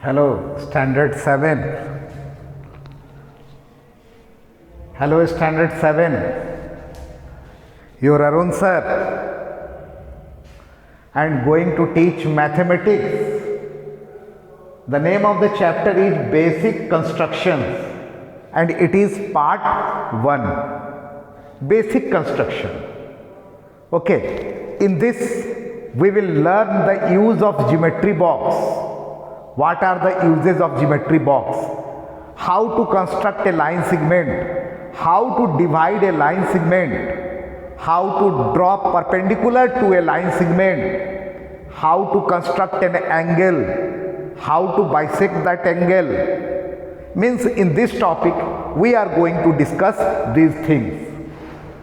Hello, Standard 7. Hello, Standard 7. You are Arun sir and going to teach mathematics. The name of the chapter is Basic Constructions and it is part 1. Basic Construction. Okay, in this we will learn the use of geometry box. What are the uses of geometry box? How to construct a line segment? How to divide a line segment? How to draw perpendicular to a line segment? How to construct an angle? How to bisect that angle? Means in this topic we are going to discuss these things.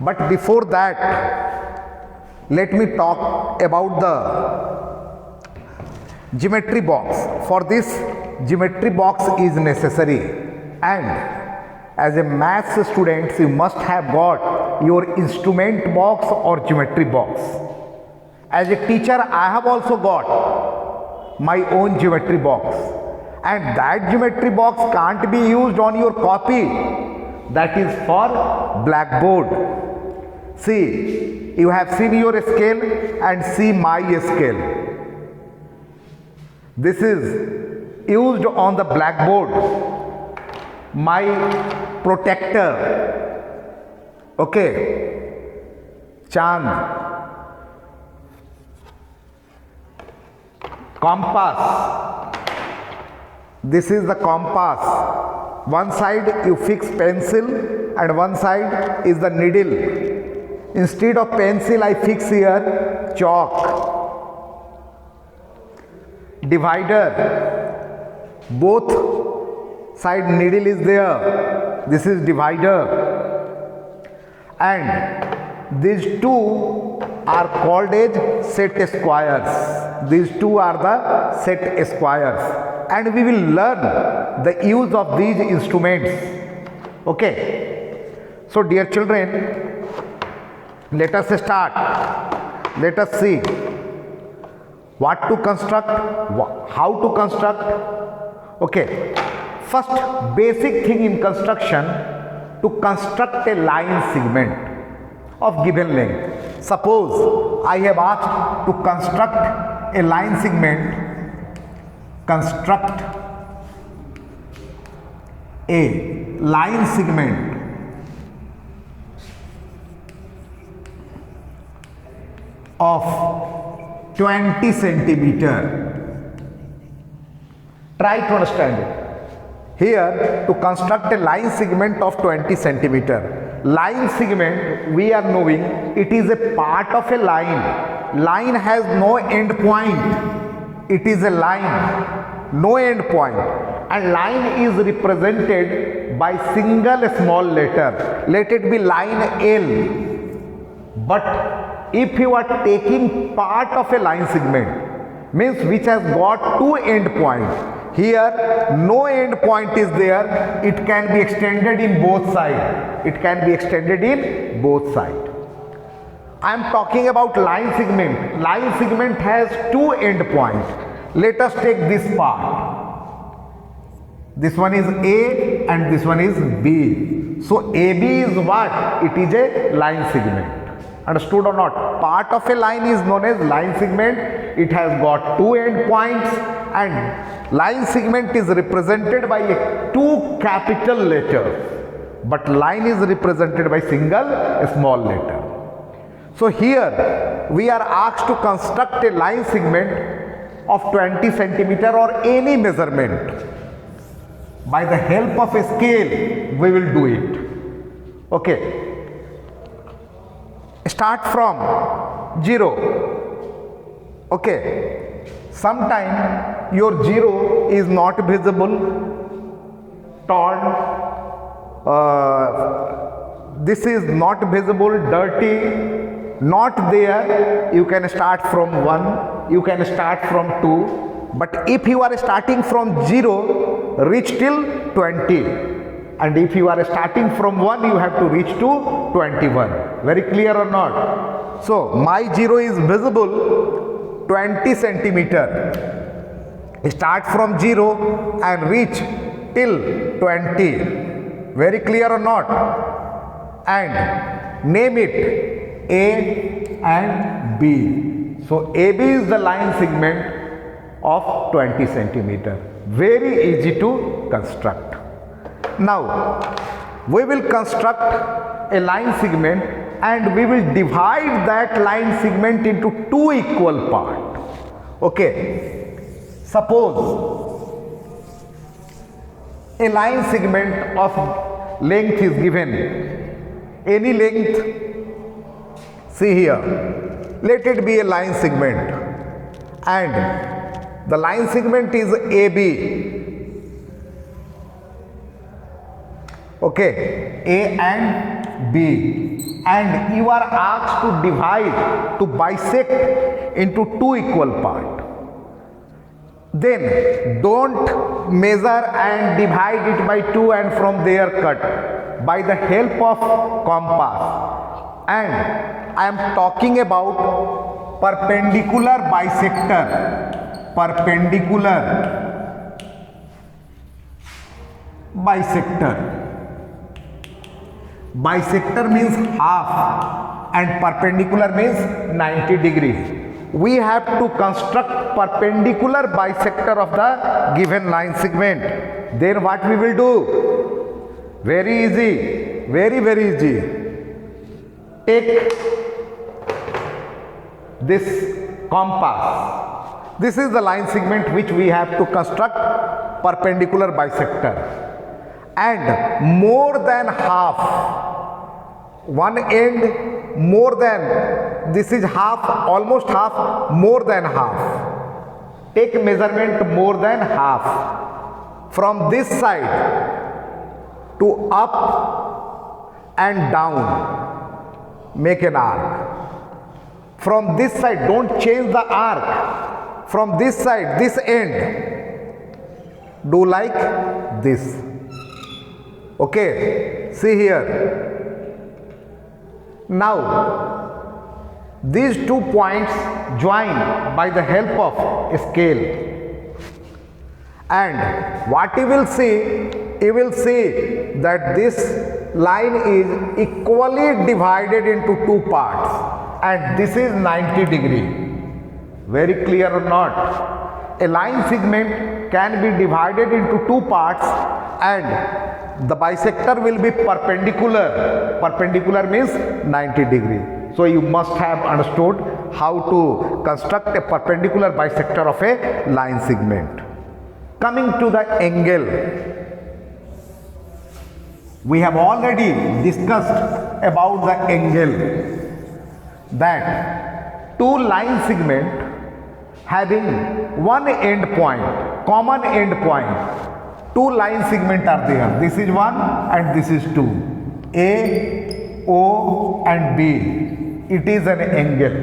But before that, let me talk about the geometry box. For this, geometry box is necessary, and as a maths student you must have got your instrument box or geometry box. As a teacher I have also got my own geometry box, and that geometry box can't be used on your copy. That is for blackboard. See, you have seen your scale and see my scale. This is used on the blackboard. My protractor, okay, Chand, compass. This is the compass. One side you fix pencil and one side is the needle. Instead of pencil I fix here chalk. Divider, both side needle is there. This is divider, and these two are called as set squares. These two are the set squares, and we will learn the use of these instruments. Okay, so dear children, let us start. Let us see what to construct, how to construct. Okay, first basic thing in construction, to construct a line segment of given length. Suppose I have asked to construct a line segment, construct a line segment of 20 centimeter. Try to understand it. Here, to construct a line segment of 20 centimeter. Line segment, we are knowing it is a part of a line. Line has no end point. It is a line, no end point. And line is represented by single small letter. Let it be line L. But if you are taking part of a line segment, means which has got two end points, here no end point is there, it can be extended in both sides. It can be extended in both sides. I am talking about line segment. Line segment has two end points. Let us take this part. This one is A and this one is B. So AB is what? It is a line segment. Understood or not? Part of a line is known as line segment. It has got two end points, and line segment is represented by two capital letters, but line is represented by single small letter. So here we are asked to construct a line segment of 20 centimeter or any measurement. By the help of a scale we will do it. Okay. Start from 0. Okay, sometime your 0 is not visible, torn, this is not visible, dirty, not there. You can start from 1, you can start from 2, but if you are starting from 0, reach till 20. And if you are starting from 1, you have to reach to 21. Very clear or not? So, my 0 is visible 20 centimeter. Start from 0 and reach till 20. Very clear or not? And name it A and B. So AB is the line segment of 20 centimeter. Very easy to construct. Now we will construct a line segment and we will divide that line segment into two equal parts. Okay. Suppose a line segment of length is given. Any length. See here. Let it be a line segment. And the line segment is AB. Okay, A and B, and you are asked to divide, to bisect into two equal parts. Then don't measure and divide it by 2 and from there cut by the help of compass. And I am talking about perpendicular bisector. Perpendicular bisector. Bisector means half and perpendicular means 90 degrees. We have to construct perpendicular bisector of the given line segment. Then what we will do? Very easy, very easy. Take this compass. This is the line segment which we have to construct perpendicular bisector. And more than half, one end more than, this is half, almost half, more than half. Take measurement more than half. From this side to up and down, make an arc. From this side, don't change the arc. From this side, this end, do like this. Okay, see here. Now, these 2 points join by the help of a scale. And what you will see that this line is equally divided into 2 parts. And this is 90 degree. Very clear or not? A line segment can be divided into 2 parts and the bisector will be perpendicular. Perpendicular means 90 degree. So you must have understood how to construct a perpendicular bisector of a line segment. Coming to the angle. We have already discussed about the angle. That two line segment having one end point, common end point. Two line segments are there. This is 1 and this is 2. A, O and B. It is an angle.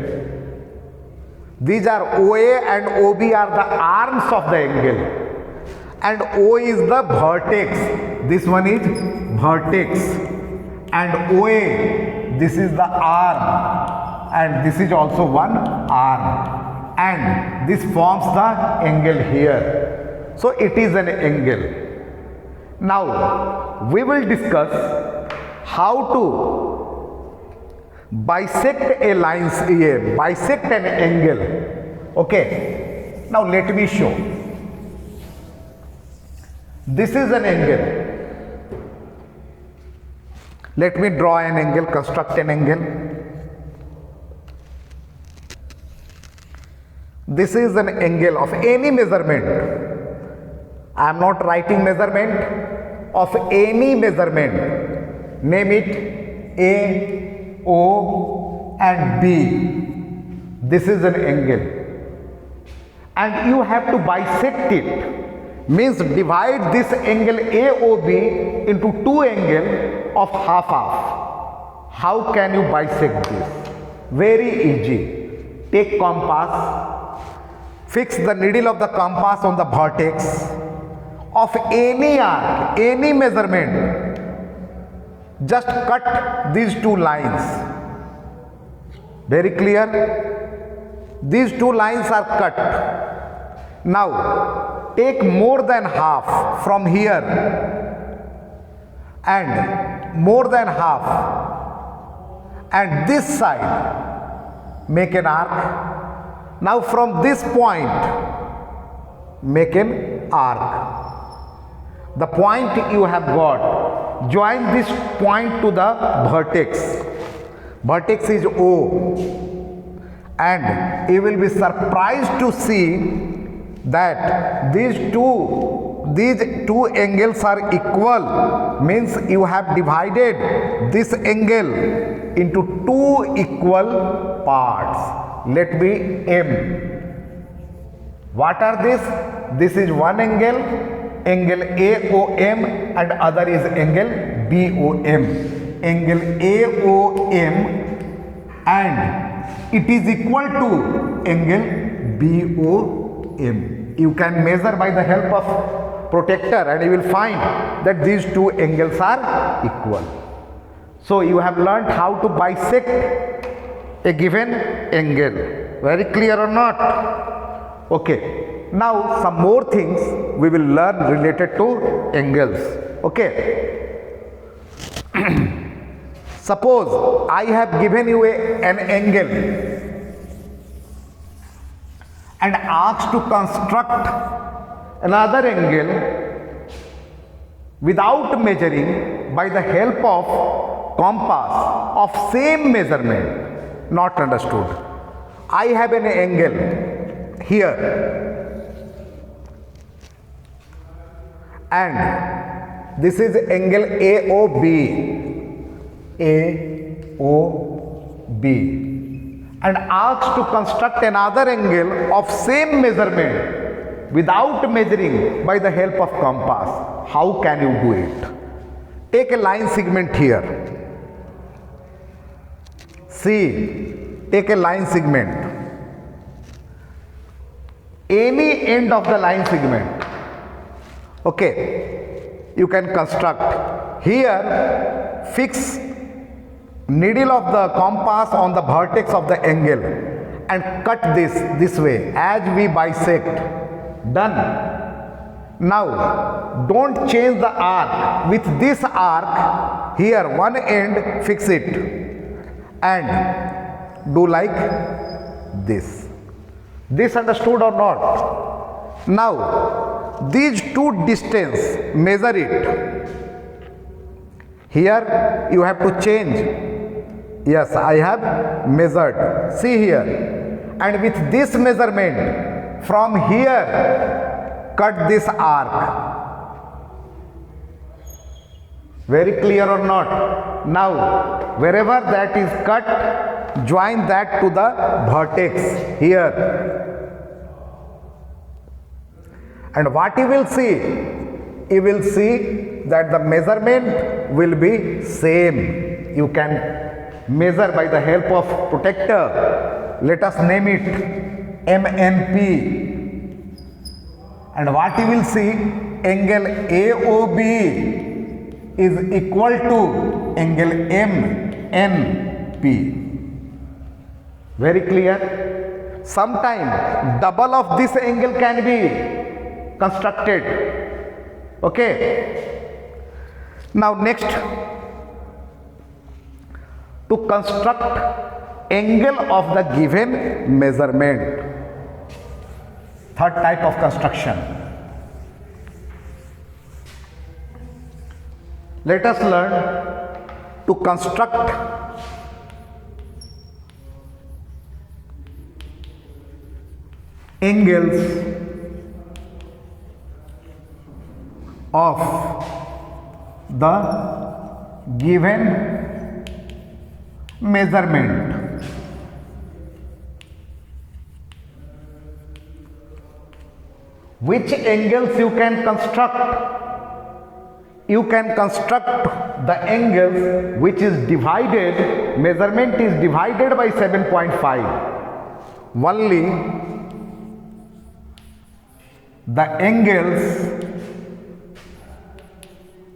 These are OA and OB are the arms of the angle. And O is the vertex. This one is vertex. And OA, this is the arm. And this is also one arm. And this forms the angle here. So it is an angle. Now we will discuss how to bisect a line, bisect an angle. Okay. Now let me show. This is an angle. Let me draw an angle, construct an angle. This is an angle of any measurement. I am not writing measurement, of any measurement. Name it A, O and B. This is an angle. And you have to bisect it. Means divide this angle AOB into two angles of half. How can you bisect this? Very easy. Take compass. Fix the needle of the compass on the vertex of any arc, any measurement. Just cut these two lines. Very clear? These two lines are cut. Now take more than half from here and more than half, and this side make an arc. Now from this point make an arc. The point you have got, join this point to the vertex. Vertex is O, and you will be surprised to see that these two angles are equal, means you have divided this angle into two equal parts. Let me M. What are this? This is one angle, angle AOM, and other is angle BOM. Angle AOM, and it is equal to angle BOM. You can measure by the help of protector, and you will find that these two angles are equal. So you have learnt how to bisect a given angle. Very clear or not? Okay. Now some more things we will learn related to angles. Okay. Suppose I have given you an angle and asked to construct another angle without measuring by the help of compass of same measurement. Not understood. I have an angle here and this is angle AOB. AOB, and asked to construct another angle of same measurement without measuring by the help of compass. How can you do it? Take a line segment here. See, take a line segment. Any end of the line segment, okay, you can construct. Here, fix needle of the compass on the vertex of the angle and cut this way as we bisect. Done. Now don't change the arc. With this arc here, one end, fix it and do like this. This understood or not? Now these two distance, measure it. Here you have to change. Yes, I have measured. See here. And with this measurement, from here, cut this arc. Very clear or not? Now, wherever that is cut, join that to the vertex here. And what you will see? You will see that the measurement will be same. You can measure by the help of protector. Let us name it MNP, and what you will see, angle AOB is equal to angle MNP. Very clear? Sometime double of this angle can be constructed. Okay. Now next, to construct angle of the given measurement. Third type of construction. Let us learn to construct angles of the given measurement. Which angles you can construct? You can construct the angle which is divided, measurement is divided by 7.5. Only the angles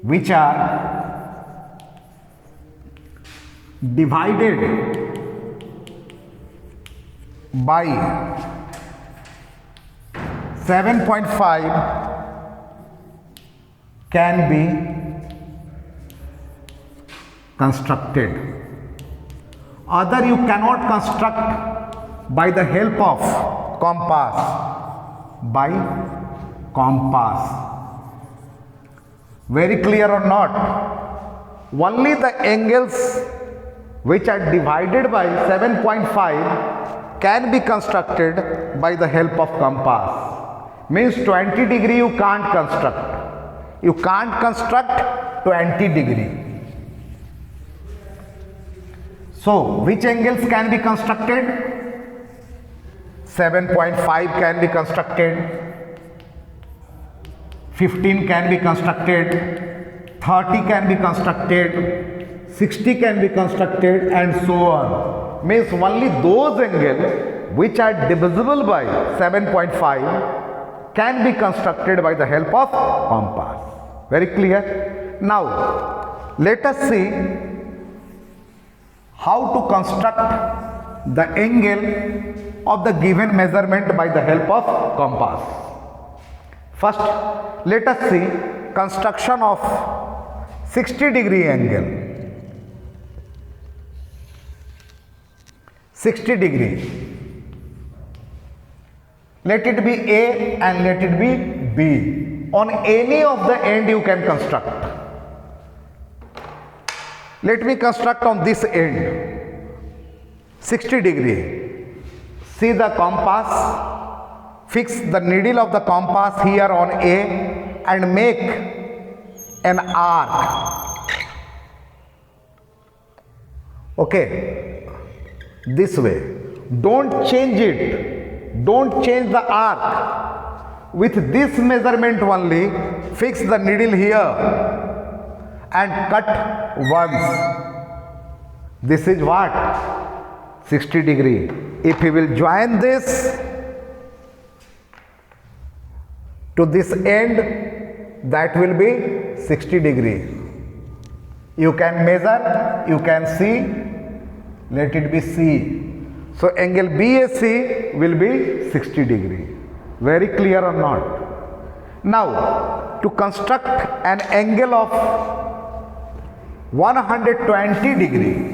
which are divided by 7.5 can be constructed. Other you cannot construct by the help of compass. By compass. Very clear or not? Only the angles which are divided by 7.5 can be constructed by the help of compass. Means 20 degree you can't construct. You can't construct 20 degree. So which angles can be constructed? 7.5 can be constructed, 15 can be constructed, 30 can be constructed, 60 can be constructed, and so on. Means only those angles which are divisible by 7.5 can be constructed by the help of compass. Very clear? Now let us see how to construct the angle of the given measurement by the help of compass. First, let us see construction of 60 degree angle. 60 degree. Let it be A and let it be B. On any of the end you can construct. Let me construct on this end. 60 degree. See the compass, fix the needle of the compass here on A and make an arc. Okay, this way. Don't change it. Don't change the arc. With this measurement only, fix the needle here and cut once. This is what? 60 degree. If we will join this to this end, that will be 60 degree. You can measure, you can see, let it be C. So angle BAC will be 60 degree. Very clear or not? Now to construct an angle of 120 degree,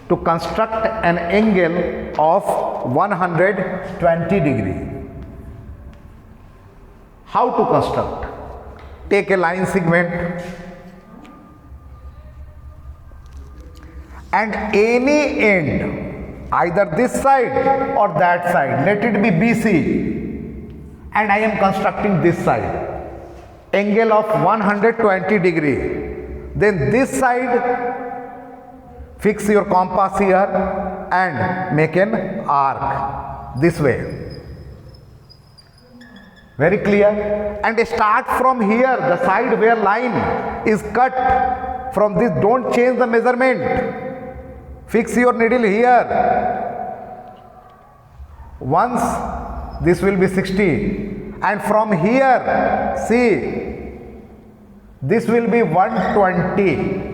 to construct an angle of 120 degree. How to construct? Take a line segment and any end, either this side or that side, let it be BC, and I am constructing this side, angle of 120 degree. Then this side, fix your compass here and make an arc this way. Very clear? And start from here, the side where line is cut. From this, don't change the measurement. Fix your needle here. Once, this will be 60. And from here, see, this will be 120.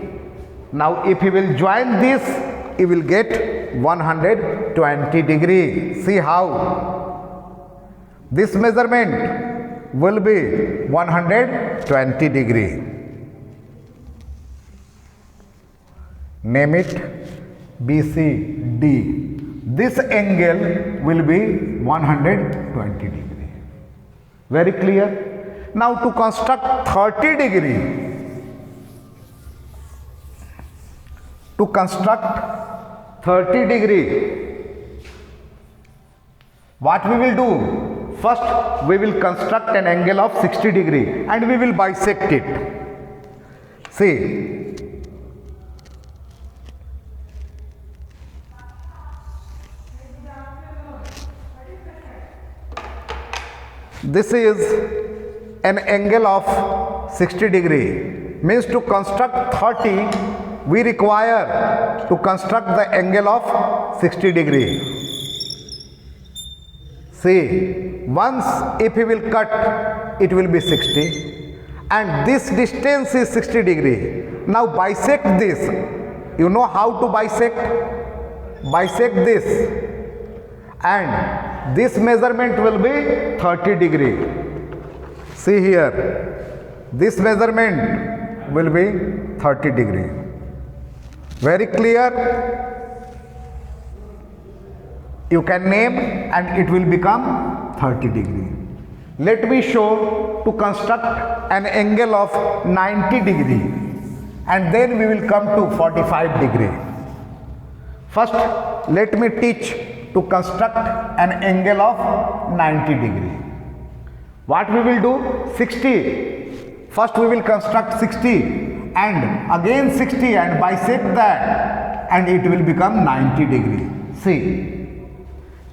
Now if you will join this, you will get 120 degree. See how? This measurement will be 120 degree. Name it BCD. This angle will be 120 degree. Very clear? Now to construct 30 degree, to construct 30 degree, what we will do? First, we will construct an angle of 60 degree and we will bisect it. See, this is an angle of 60 degree. Means to construct 30, we require to construct the angle of 60 degree. See, once if we will cut, it will be 60 and this distance is 60 degree. Now bisect this. You know how to bisect? Bisect this and this measurement will be 30 degree. See here, this measurement will be 30 degree. Very clear? You can name and it will become 30 degree. Let me show to construct an angle of 90 degree and then we will come to 45 degree. First, let me teach to construct an angle of 90 degree. What we will do? 60. First we will construct 60 and again 60 and bisect that and it will become 90 degree. See.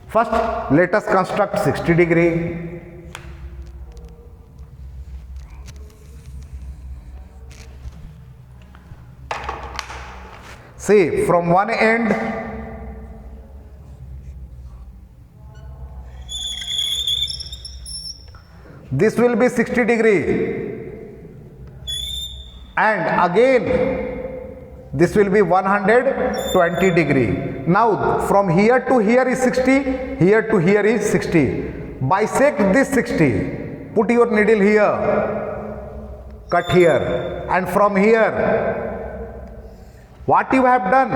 First, let us construct 60 degree. See, from one end, this will be 60 degree and again this will be 120 degree. Now from here to here is 60, here to here is 60. Bisect this 60, put your needle here, cut here, and from here, what you have done?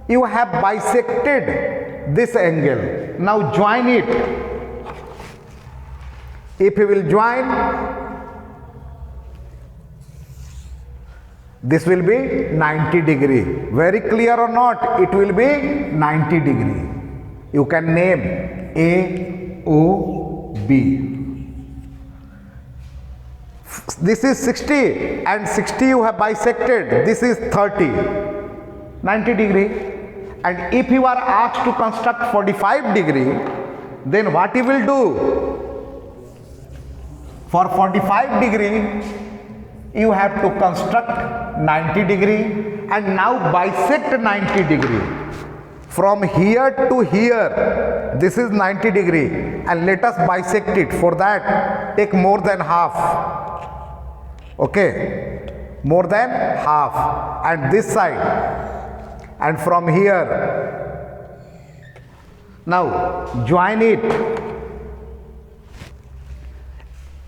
You have bisected this angle. Now join it. If you will join, this will be 90 degree. Very clear or not? It will be 90 degree. You can name A, O, B. This is 60 and 60 you have bisected. This is 30. 90 degree. And if you are asked to construct 45 degree, then what you will do? For 45 degree, you have to construct 90 degree and now bisect 90 degree. From here to here, this is 90 degree and let us bisect it. For that, take more than half. Okay, more than half. And this side. And from here. Now, join it.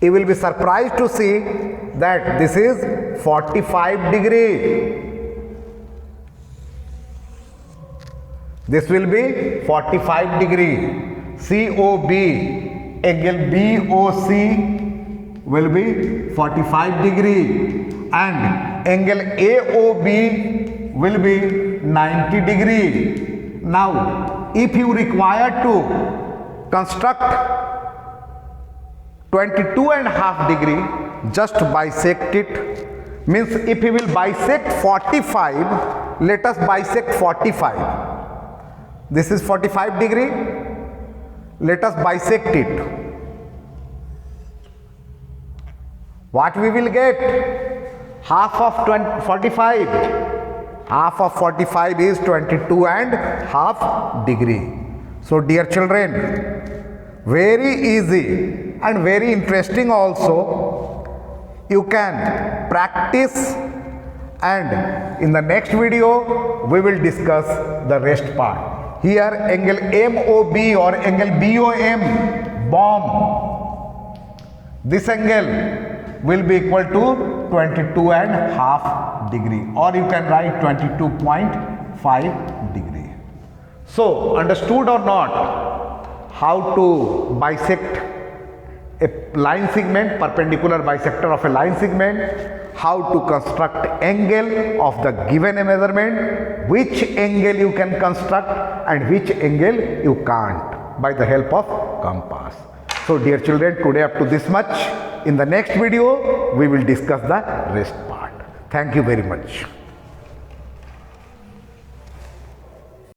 You will be surprised to see that this is 45 degree. This will be 45 degree. COB, angle BOC will be 45 degree and angle AOB will be 90 degree. Now, if you require to construct 22.5 degree, just bisect it. Means if you will bisect 45, let us bisect 45. This is 45 degree. Let us bisect it. What we will get? Half of 45. Half of 45 is 22.5 degree. So dear children, very easy and very interesting also. You can practice and in the next video we will discuss the rest part. Here angle MOB or angle BOM, bomb. This angle will be equal to 22.5 degree or you can write 22.5 degree. So understood or not how to bisect a line segment, perpendicular bisector of a line segment, how to construct angle of the given measurement, which angle you can construct and which angle you can't by the help of compass. So dear children, today up to this much. In the next video, we will discuss the rest part. Thank you very much.